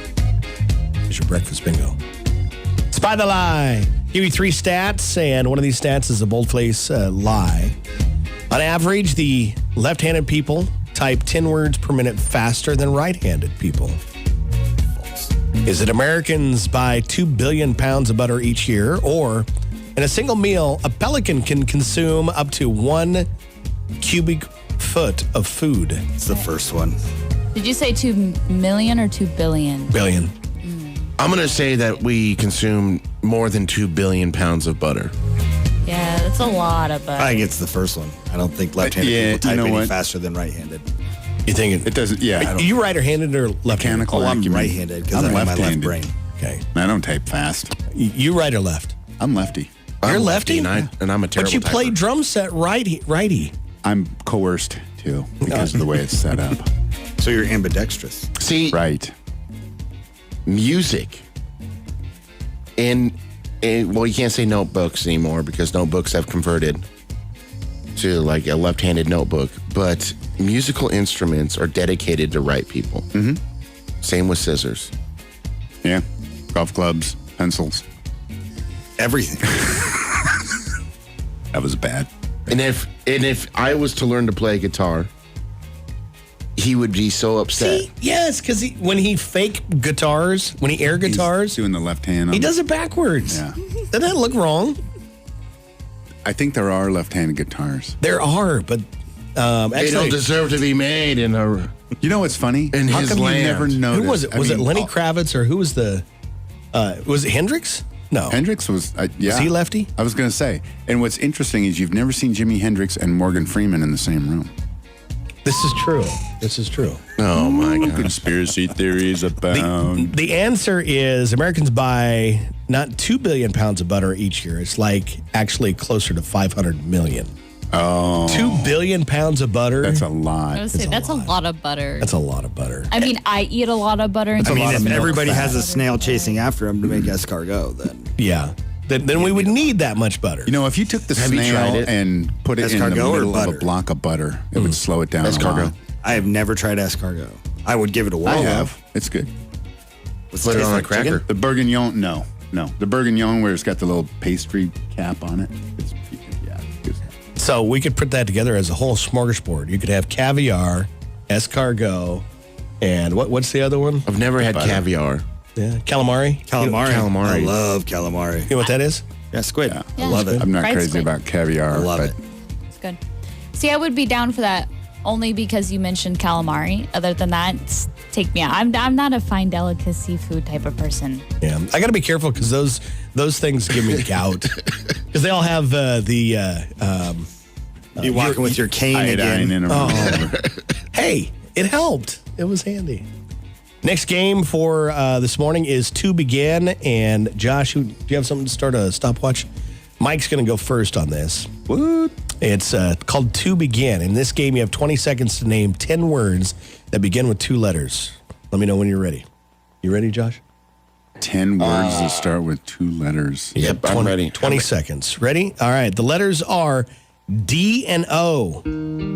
Here's your breakfast bingo. Spy the lie. Give you 3 stats, and one of these stats is a boldface lie. On average, the left-handed people type 10 words per minute faster than right-handed people. Is it Americans buy 2 billion pounds of butter each year, or in a single meal, a pelican can consume up to 1 cubic foot of food? It's the first one. Did you say 2 million or 2 billion? Billion. I'm going to say that we consume more than 2 billion pounds of butter. Yeah, that's a lot of butter. I think it's the first one. I don't think left-handed Yeah, people type you know any what? faster than right-handed. You think It doesn't, yeah. I don't, you right-handed or left-handed? mechanical Oh, I'm acumen. right-handed because I'm I have my left left-handed. brain. Okay. I don't type fast. You right or left? I'm lefty. You're I'm lefty? and I'm a terrible But you play typer. drum set righty. I'm coerced, too, because of the way it's set up. So you're ambidextrous. See, Right. music. And well, you can't say notebooks anymore because notebooks have converted to like a left-handed notebook. But musical instruments are dedicated to right people. Mm-hmm. Same with scissors. Yeah. Golf clubs, pencils. Everything. That was bad. And if I was to learn to play guitar, he would be so upset. See, yes, because when he fake guitars, when he air guitars, He's doing the left hand. he does it backwards. Yeah. Doesn't that look wrong? I think there are left-handed guitars. There are, but They don't actually, deserve to be made in a. You know what's funny? In How his come land. you never noticed? who was it? I Was it mean, Lenny Kravitz or who was the? Was it Hendrix? No. Hendrix was, yeah. Was he lefty? I was going to say. And what's interesting is you've never seen Jimi Hendrix and Morgan Freeman in the same room. This is true. This is true. Oh my God. Conspiracy theories abound. The answer is Americans buy not 2 billion pounds of butter each year. It's like actually closer to 500 million. Oh. 2 billion pounds of butter. That's a I lot. would say that's a lot of butter. That's a lot of butter. I mean, I eat a lot of butter. And I mean, lot of if milk everybody fat. has a snail chasing after him to make escargot, then Yeah. Then we would need that much butter. You know, if you took the Have you tried snail it? and put it in the Escargot or middle of butter? a block of butter, it would slow it down a Escargot. lot. I have never tried escargot. I would give it a whirl. I have. It's good. Does Put it taste on a like cracker. chicken? The bourguignon, no. The bourguignon where it's got the little pastry cap on it. It's, yeah. It's, So we could put that together as a whole smorgasbord. You could have caviar, escargot, and what's the other one? I've never had Butter. caviar. Yeah, calamari. Calamari. Calamari. I love calamari. You know what that is? Yeah, squid. Yeah. I love it. I'm not Fried crazy squid. about caviar. I love but it. It's good. See, I would be down for that only because you mentioned calamari. Other than that, take me out. I'm not a fine delicacy food type of person. Yeah, I got to be careful because those things give me gout because they all have You walking with your cane Iodine again. in them. Hey, it helped. It was handy. Next game for this morning is To Begin. And Josh, do you have something to start a stopwatch? Mike's going to go first on this. What? It's called To Begin. In this game, you have 20 seconds to name 10 words that begin with 2 letters. Let me know when you're ready. You ready, Josh? 10 words that start with 2 letters. Yep, I'm 20, ready. 20 seconds. Ready? All right. The letters are D and O.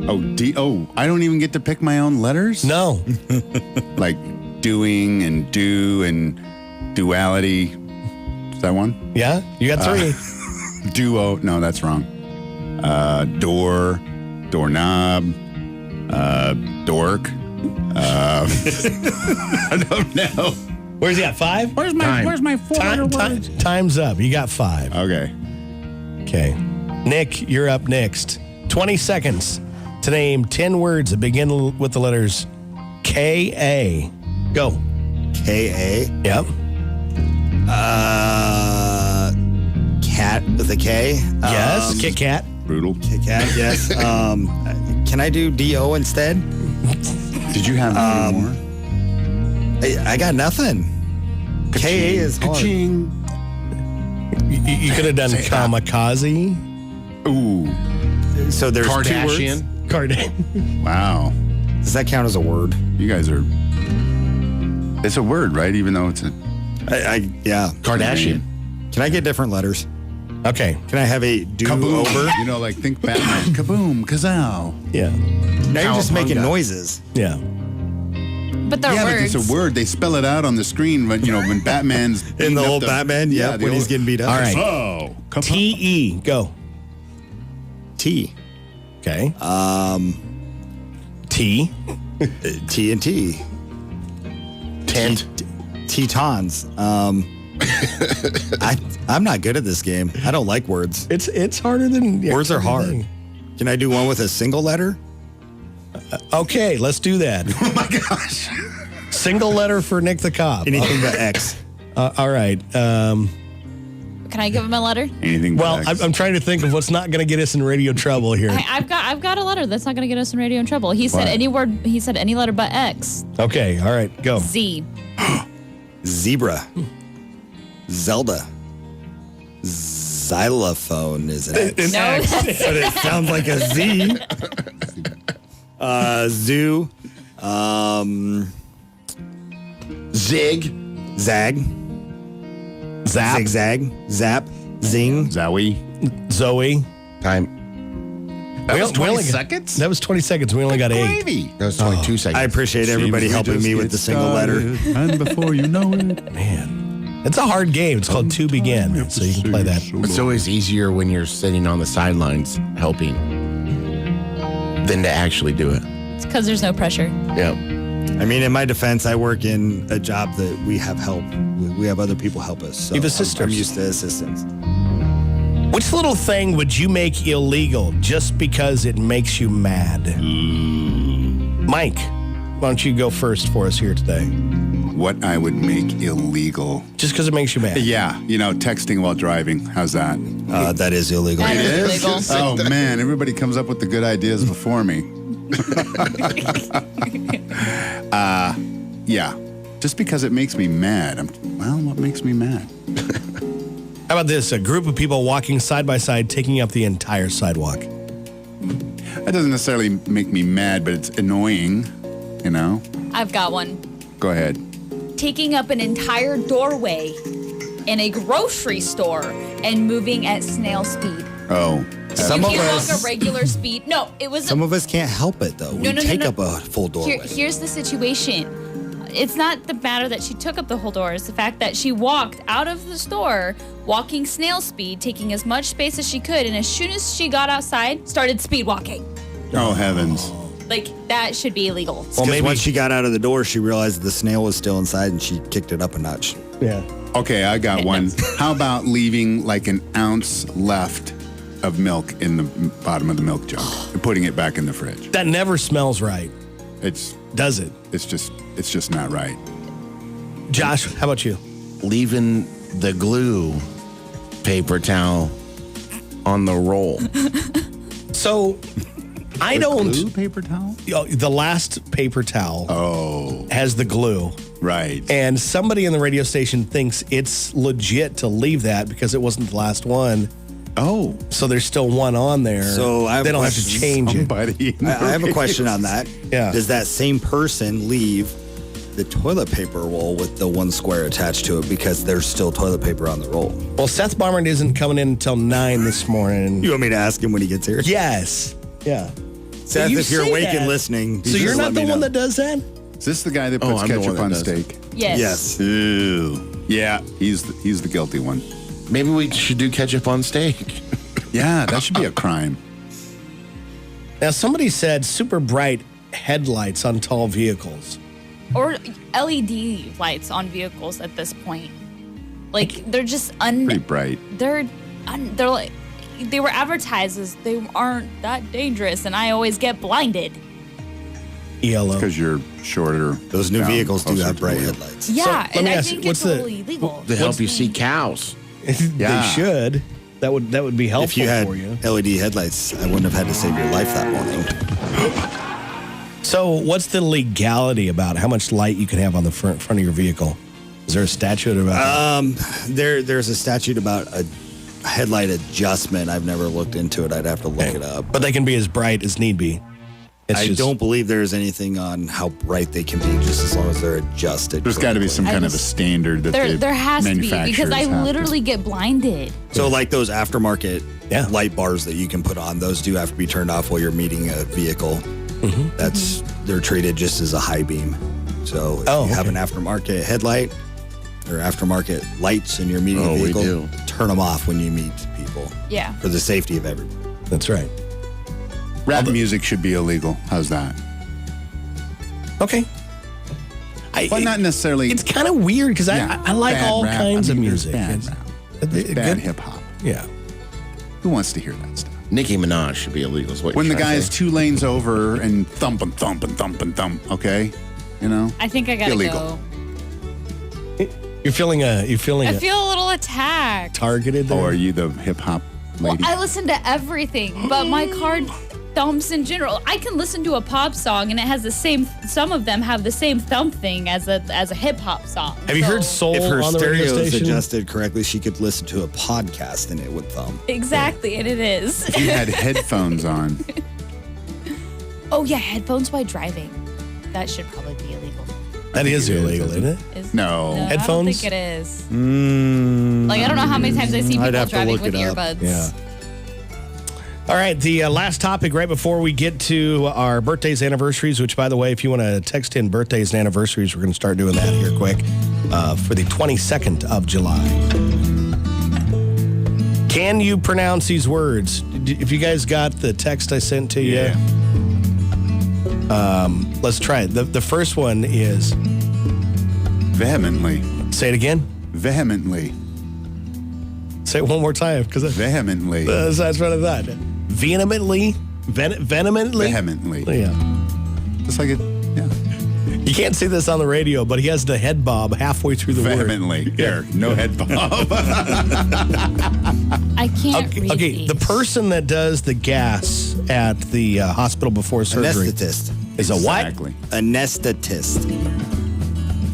Oh, D. Oh, I don't even get to pick my own letters? No. Like doing and do and duality. Is that one? Yeah? You got 3. Duo. No, that's wrong. Door, doorknob, dork. I don't know. Where's he at? 5? Where's my 4-letter word? Time's up. You got 5. Okay. Okay. Nick, you're up next. 20 seconds to name 10 words that begin with the letters K-A. Go. K-A. Yep. Cat with a K. Yes. Kit Kat. Brutal. Kit Kat, yes. Can I do D-O instead? Did you have any more? I got nothing. KA is hard. Ka-ching. You could have done kamikaze. Ooh. So there's 2 words. Kardashian. Wow. Does that count as a word? You guys are. It's a word, right? Even though it's a. Yeah. Kardashian. Can I get different letters? Okay. Can I have a do-over? You know, like think Batman. Kaboom, kazow. Yeah. Now you're just making Cowabunga. noises. Yeah. But they're Yeah, words. but it's a word. They spell it out on the screen when when Batman's In beating the up old Batman? Yeah, the when he's old- getting beat up. All right. Oh, T-E. Go. T. Okay. T. TNT. Tent. Tetons. I'm not good at this game. I don't like words. It's harder than... Words are hard. everything. Can I do one with a single letter? Okay, let's do that. Oh my gosh. Single letter for Nick the Cop. Anything but X. All right. Can I give him a letter? Anything but Well, X. I'm trying to think of what's not going to get us in radio trouble here. I've got a letter that's not going to get us in radio in trouble. He said What? any word. He said any letter but X. Okay, all right, go. Z. Zebra. Zelda. Xylophone is an X. No, that's But it sounds like a Z. Zoo. Zig. Zag. Zap. Zigzag. Zap. Zing. Zowie. Zoe. Time. That was 20 seconds? That was 20 seconds. We only got 8. Gravy. That was 22 seconds. I appreciate everybody Seems we helping just me get with the single letter. started, And before you know it. Man, it's a hard game. It's called To Begin, so you can play that. It's always easier when you're sitting on the sidelines helping than to actually do it. It's because there's no pressure. Yeah. I mean, in my defense, I work in a job that we have help. We have other people help us. So You have I'm assistants. used to assistance. Which little thing would you make illegal just because it makes you mad? Mike, why don't you go first for us here today? What I would make illegal. Just because it makes you mad. Yeah, texting while driving. How's that? That is illegal. That is illegal. Oh, man. Everybody comes up with the good ideas before me. Yeah. Just because it makes me mad. What makes me mad? How about this? A group of people walking side by side, taking up the entire sidewalk. That doesn't necessarily make me mad, but it's annoying, I've got one. Go ahead. Taking up an entire doorway in a grocery store and moving at snail speed. Oh. Some you of can't us- walk a regular speed. No, it was. Some of us can't help it, though. We take up a full doorway. Here's the situation. It's not the matter that she took up the whole door. It's the fact that she walked out of the store, walking snail speed, taking as much space as she could, and as soon as she got outside, started speed walking. Oh, heavens. Like, that should be illegal. Because maybe- once she got out of the door, she realized the snail was still inside, and she kicked it up a notch. Yeah. Okay, I got one. How about leaving like an ounce left of milk in the bottom of the milk jug and putting it back in the fridge? That never smells right, It's does it? it's just not right. Josh, how about you? Leaving the glue paper towel on the roll. So, I don't... Glue paper towel? The last paper towel Oh, has the glue. right. And somebody in the radio station thinks it's legit to leave that because it wasn't the last one. Oh, So there's still one on there. So I have they don't a have to question. change it. somebody. I have a question on that. Yeah. Does that same person leave the toilet paper roll with the one square attached to it because there's still toilet paper on the roll? Well, Seth Barmard isn't coming in until 9 this morning. You want me to ask him when he gets here? Yes. Yeah. Seth, you if you're say awake that. and listening, So just you're let not the me one know. that does that? Is this the guy that Oh, puts I'm the ketchup one that on does it. steak? Yes. Yes. Ew. Yeah, he's the guilty one. Maybe we should do ketchup on steak. Yeah, that should be a crime. Now, somebody said super bright headlights on tall vehicles. Or LED lights on vehicles at this point. Like, they're just Pretty bright. they're like, they were advertised as they aren't that dangerous, and I always get blinded. Yellow. Because you're shorter. Those new down, vehicles do closer have to bright the wheel. headlights. Yeah, let and me I ask think you, it's what's the- totally illegal. To help you see cows. Yeah. They should. That would be helpful If you had for you. LED headlights, I wouldn't have had to save your life that morning. So, what's the legality about how much light you can have on the front of your vehicle? Is there a statute about that? There's a statute about a headlight adjustment. I've never looked into it. I'd have to look it up. But they can be as bright as need be. I don't believe there's anything on how bright they can be, just as long as they're adjusted. There's got to be some kind of a standard that there has to be, because I manufacturers literally get blinded. So like those aftermarket light bars that you can put on, those do have to be turned off while you're meeting a vehicle. Mm-hmm. They're treated just as a high beam. So if you have an aftermarket headlight or aftermarket lights in your meeting a vehicle, turn them off when you meet people. Yeah. For the safety of everybody. That's right. Rap music should be illegal. How's that? Okay. Well, not necessarily. It's kind of weird because I like all rap. kinds of there's music. Bad It's- rap. Good- There's bad hip hop. Yeah. Who wants to hear that stuff? Nicki Minaj should be illegal. Is what When you're the trying to guy's say. 2 lanes over and thump and thump and thump and thump, okay? You know? I think I gotta Illegal. go. You're feeling I feel a little attacked. targeted there. Or are you the hip hop Well, lady? I listen to everything, but my car thumps in general. I can listen to a pop song and it has the same. Some of them have the same thump thing as a hip hop song. Have you heard Soul If her on the radio stereo is station? adjusted correctly, she could listen to a podcast and it would thump. Exactly, and it is. If you had headphones on, Oh yeah, headphones while driving. That should probably be illegal. That is illegal, isn't it? No. I don't Headphones? think it is. Like I don't know how many times I see people I'd have to driving look with it up. earbuds. Yeah. All right, the last topic right before we get to our birthdays, anniversaries, which, by the way, if you want to text in birthdays and anniversaries, we're going to start doing that here quick for the 22nd of July. Can you pronounce these words? If you guys got the text I sent to you, let's try it. The first one is, Vehemently. say it again. Vehemently. Say it one more time, because Vehemently. that's what I thought. Vehemently? Vehemently? Vehemently. Yeah. Just like it, yeah. You can't see this on the radio, but he has the head bob halfway through the word. Vehemently. There, no head bob. I can't read Okay, these. the person that does the gas at the hospital before surgery Anesthetist. is a what? Exactly. Anesthetist.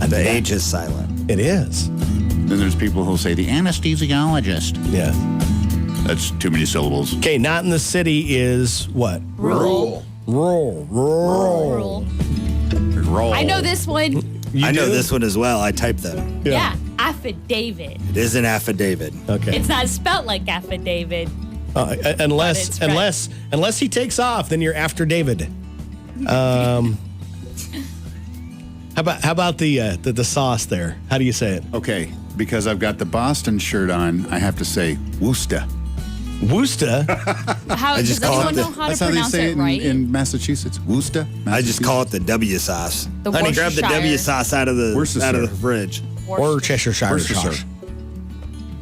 The H is silent. It is. Then there's people who'll say the anesthesiologist. Yeah. That's too many syllables. Okay, not in the city is what? Rural. Rural. Rural. Roll. I know this one. You I know do? this one as well. I typed them. Yeah. Affidavit. It is an affidavit. Okay. It's not spelled like affidavit. Unless But it's right. unless he takes off, then you're after David. How about the sauce there? How do you say it? Okay, because I've got the Boston shirt on, I have to say Worcester. Worcester. How just does call it anyone the- know how That's to how they pronounce say it it right? in Massachusetts. Worcester. I just call it the W sauce. The Honey, grab the Worcestershire. W sauce out of the Worcestershire. fridge. Or Cheshire Worcestershire. sauce.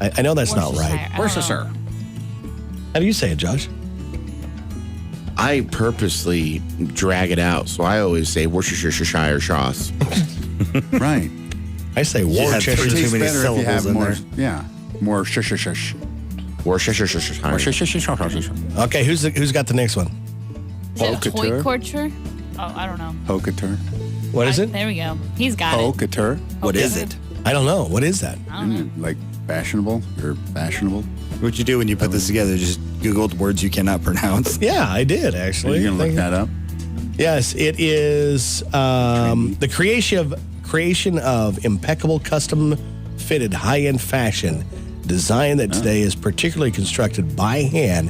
I know that's not right. Worcestershire. How do you say it, Josh? I purposely drag it out, so I always say Worcestershire sauce. Right. I say had Worcestershire. three It too tastes many better if you syllables have in more. there. Yeah, more shush shush shush. Worcestershire. Okay, who's got the next one? Is it Hocateur? Toy Culture? Oh, I don't know. Hocateur. What is it? There we go. He's got it. Hocateur. What is it? I don't know. What is that? I don't know. Like fashionable or fashionable. What you do when you put this together? Just Google words you cannot pronounce. Yeah, I did Are actually. you gonna look that up? Yes, it is the creation of impeccable, custom-fitted, high-end fashion design that today is particularly constructed by hand.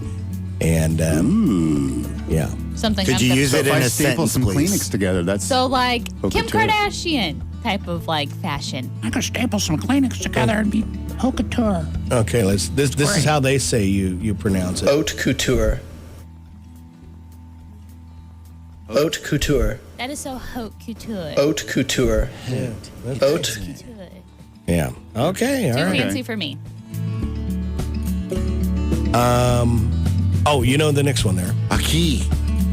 And yeah, Something Could I'm you gonna- use So it if in I a staple sentence, some please? Kleenex together, that's So like Kim Hocateur. Kardashian type of like fashion. I could staple some Kleenex together and be Hocateur. okay. This is how they say you pronounce it. Haute couture. Haute couture. That is so haute couture. Haute couture. Haute. Couture. Yeah. Okay. All Too right. fancy for me. Oh, you know the next one there. Aki.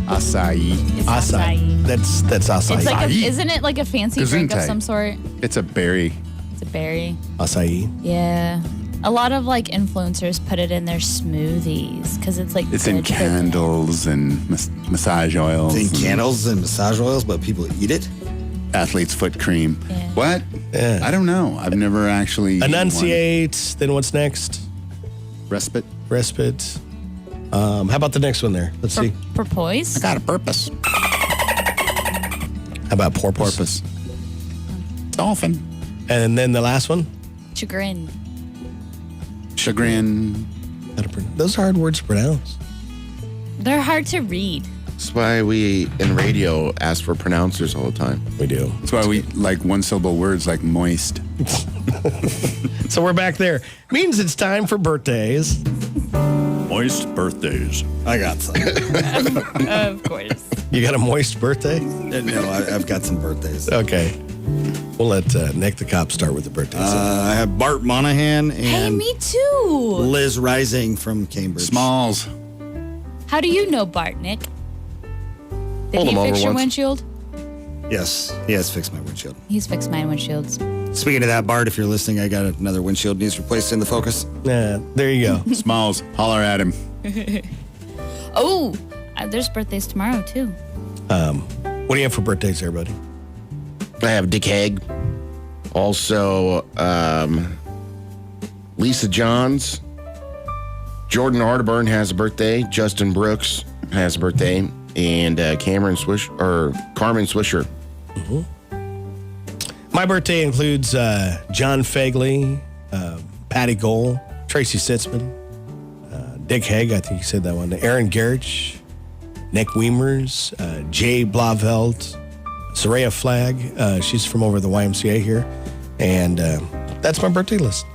acai. It's Acai. acai. That's acai. It's like isn't it like a fancy drink of Gesundheit. some sort? It's a berry. It's a berry. Acai. Yeah. A lot of like influencers put it in their smoothies because it's like It's in good for them. candles and massage oils. It's in and candles and massage oils, but people eat it. Athlete's foot cream. Yeah. What? Yeah. I don't know. I've never actually eaten Enunciate. Then what's next? one. Respite. Respite. How about the next one there? Let's see. For poise? Got a purpose. How about porpoise? Porpoise. Dolphin. And then the last one? Chagrin. Chagrin. Those are hard words to pronounce. They're hard to read. That's why we in radio ask for pronouncers all the time. We do. That's why we like one-syllable words like moist. So we're back there. Means it's time for birthdays. Moist birthdays. I got some. Of course. You got a moist birthday? No, I've got some birthdays. Okay. We'll let Nick the cop start with the birthdays. I have Bart Monahan Hey, and me too. Liz Rising from Cambridge. Smalls. How do you know Bart, Nick? Did Pulled he him over fix your once. windshield? Yes, he has fixed my windshield. He's fixed my windshields. Speaking of that, Bart, if you're listening, I got another windshield needs replaced in the Focus. Yeah, there you go. Smalls. Holler at him. Oh, there's birthdays tomorrow too. What do you have for birthdays, everybody? I have Dick Haig. Also, Lisa Johns. Jordan Arterburn has a birthday. Justin Brooks has a birthday. And Carmen Swisher. My birthday includes John Fagley, Patty Gold, Tracy Sitzman, Dick Haig, I think you said that one, Aaron Gerich, Nick Weimers, Jay Blaveld, Soraya Flagg. She's from over the YMCA here. And that's my birthday list.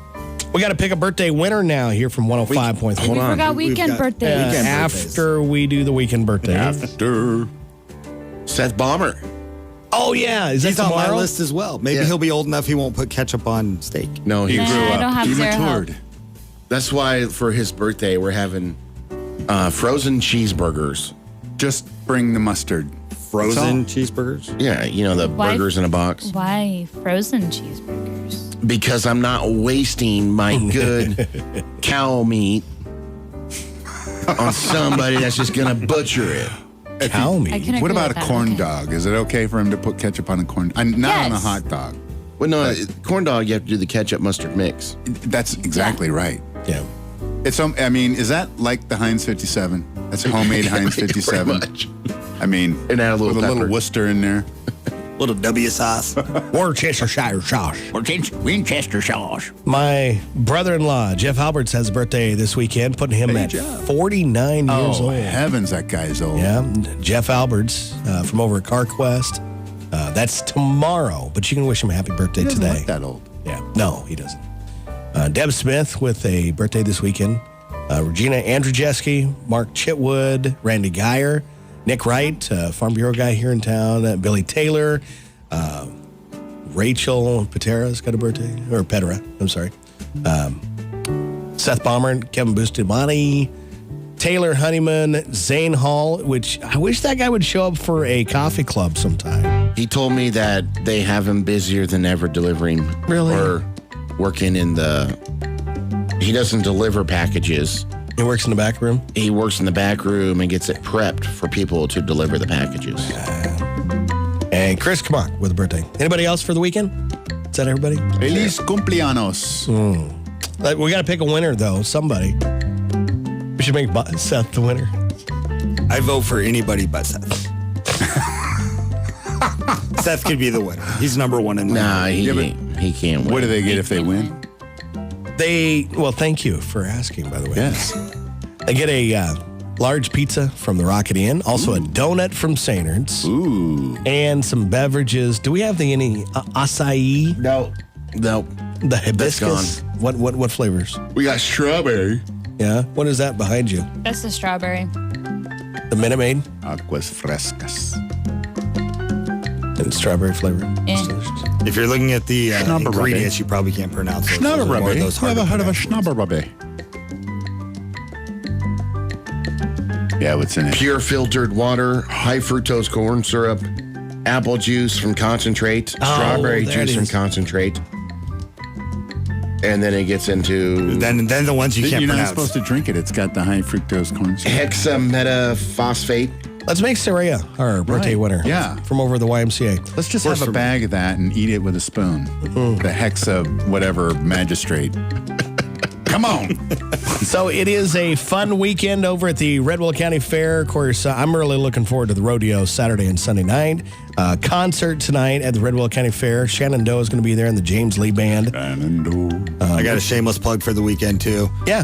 We got to pick a birthday winner now here from 105.3. We forgot weekend got- birthdays. Weekend After we do the weekend birthdays. After. Seth Bomber. Oh, yeah. Is that He's on my tomorrow? list as well. Maybe Yeah. he'll be old enough he won't put ketchup on steak. No, he Nah, grew I up. don't have He zero matured. help. That's why for his birthday, we're having frozen cheeseburgers. Just bring the mustard. Frozen That's cheeseburgers. Yeah, you know, the Why- burgers in a box. Why frozen cheeseburgers? Because I'm not wasting my good cow meat on somebody that's just going to butcher it. Cow I meat. can What agree about with a that. corn Okay. dog? Is it okay for him to put ketchup on a corn? Not on a Yes. hot dog. Well, no, corn dog, you have to do the ketchup mustard mix. That's exactly right. Yeah. It's I mean, is that like the Heinz 57? That's a homemade Heinz 57. Pretty much. I mean, And add a little with a pepper. little Worcester in there. Little W sauce. Worcestershire sauce. Winchester sauce. My brother-in-law, Jeff Alberts, has a birthday this weekend, putting him at 49 years Oh, old. heavens, that guy's old. Yeah, Jeff Alberts from over at CarQuest. That's tomorrow, but you can wish him a happy birthday He doesn't today. look that old. Yeah, no, he doesn't. Deb Smith with a birthday this weekend. Regina Andrzejewski, Mark Chitwood, Randy Geyer, Nick Wright, Farm Bureau guy here in town, Billy Taylor, Rachel Patera's got a birthday, or Petera, I'm sorry. Seth Bomber, Kevin Bustamante, Taylor Honeyman, Zane Hall, which I wish that guy would show up for a coffee club sometime. He told me that they have him busier than ever delivering. Really? Or working in the... He doesn't deliver packages. He works in the back room. He works in the back room and gets it prepped for people to deliver the packages. And Chris Kamak with a birthday. Anybody else for the weekend? Is that everybody? Feliz cumpleaños. We got to pick a winner, though. Somebody. We should make Seth the winner. I vote for anybody but Seth. Seth could be the winner. He's number one in Nah, Yeah, but he can't win. What do they get if they win? Well, thank you for asking, by the way. Yes. They get a large pizza from the Rocket Inn, also a donut from Sainard's, and some beverages. Do we have any acai? No. The hibiscus? gone. What flavors? We got strawberry. Yeah. What is that behind you? That's the strawberry. The Minute Maid Aguas frescas. and strawberry flavor. Eh. It's delicious. If you're looking at the Schnabberubbe. ingredients, you probably can't pronounce those. Those are more of those hard Never to heard of a pronounce. schnabberubbe. Yeah, what's in it? Pure filtered water, high fructose corn syrup, apple juice from concentrate, strawberry there it juice from is. concentrate, And then it gets into Then the ones you can't You're not pronounce. supposed to drink it. It's got the high fructose corn syrup. hexametaphosphate. Let's make Saria our birthday Right. winner. Yeah. From over the YMCA. Let's just have a bag of that and eat it with a spoon. The hexa whatever magistrate. Come on. So it is a fun weekend over at the Redwell County Fair. Of course, I'm really looking forward to the rodeo Saturday and Sunday night. Concert tonight at the Redwell County Fair. Shannon Doe is going to be there in the James Lee Band. I got a shameless plug for the weekend, too. Yeah.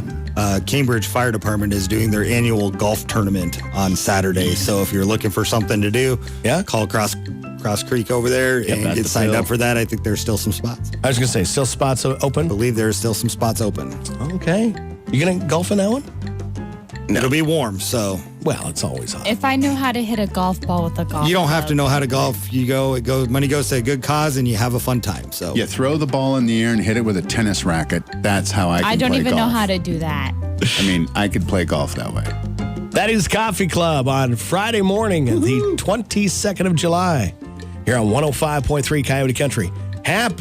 Cambridge Fire Department is doing their annual golf tournament on Saturday. So if you're looking for something to do, call Cross Creek over there and that's get the signed deal. up for that. I think there's still some spots. I was going to say, still spots open? I believe there's still some spots open. Okay. You going to golf in that one? It'll be warm, so Well, it's always hot. If I knew how to hit a golf ball with a golf you don't have club. to know how to golf. Money goes to a good cause, and you have a fun time. So You throw the ball in the air and hit it with a tennis racket. That's how I can I don't play even know golf. how to do that. I mean, I could play golf that way. That is Coffee Club on Friday morning, the 22nd of July, here on 105.3 Coyote Country. Happy